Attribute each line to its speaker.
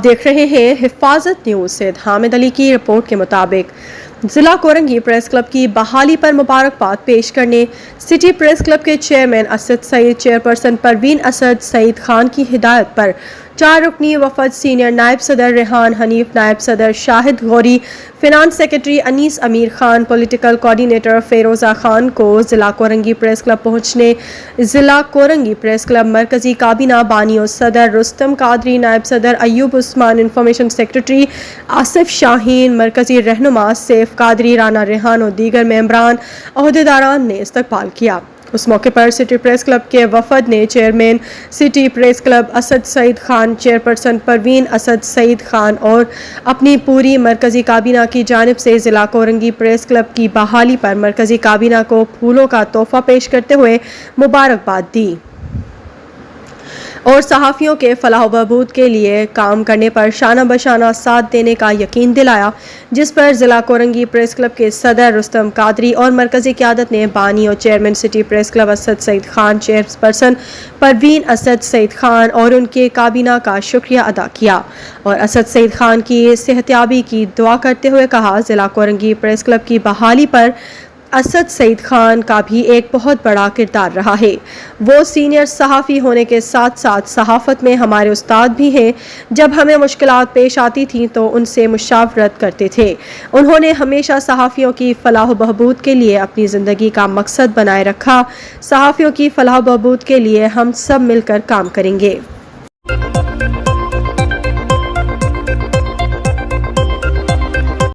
Speaker 1: دیکھ رہے ہیں حفاظت نیوز سے۔ حامد علی کی رپورٹ کے مطابق ضلع کورنگی پریس کلب کی بحالی پر مبارکباد پیش کرنے سٹی پریس کلب کے چیئرمین اسد سعید، چیئرپرسن پروین اسد سعید خان کی ہدایت پر 4 رکنی وفد سینئر نائب صدر ریحان حنیف، نائب صدر شاہد غوری، فنانس سیکرٹری انیس امیر خان، پولیٹیکل کوارڈینیٹر فیروزہ خان کو ضلع کورنگی پریس کلب پہنچنے ضلع کورنگی پریس کلب مرکزی کابینہ بانیوں صدر رستم قادری، نائب صدر ایوب عثمان، انفارمیشن سیکرٹری آصف شاہین، مرکزی رہنما سیف قادری، رانا ریحان اور دیگر ممبران عہدیداران نے استقبال کیا۔ اس موقع پر سٹی پریس کلب کے وفد نے chairman city press club Asad Saeed Khan, chairperson Parveen Asad Saeed Khan اور اپنی پوری مرکزی کابینہ کی جانب سے ضلع کورنگی پریس کلب کی بحالی پر مرکزی کابینہ کو پھولوں کا تحفہ پیش کرتے ہوئے مبارکباد دی اور صحافیوں کے فلاح و بہبود کے لیے کام کرنے پر شانہ بشانہ ساتھ دینے کا یقین دلایا، جس پر ضلع کورنگی پریس کلب کے صدر رستم قادری اور مرکزی قیادت نے بانی اور chairman city press club Asad Saeed Khan, chairperson Parveen Asad Saeed Khan اور ان کے کابینہ کا شکریہ ادا کیا اور اسد سعید خان کی صحتیابی کی دعا کرتے ہوئے کہا، ضلع کورنگی پریس کلب کی بحالی پر اسد سعید خان کا بھی ایک بہت بڑا کردار رہا ہے۔ وہ سینئر صحافی ہونے کے ساتھ ساتھ صحافت میں ہمارے استاد بھی ہیں۔ جب ہمیں مشکلات پیش آتی تھیں تو ان سے مشاورت کرتے تھے۔ انہوں نے ہمیشہ صحافیوں کی فلاح و بہبود کے لیے اپنی زندگی کا مقصد بنائے رکھا۔ صحافیوں کی فلاح و بہبود کے لیے ہم سب مل کر کام کریں گے۔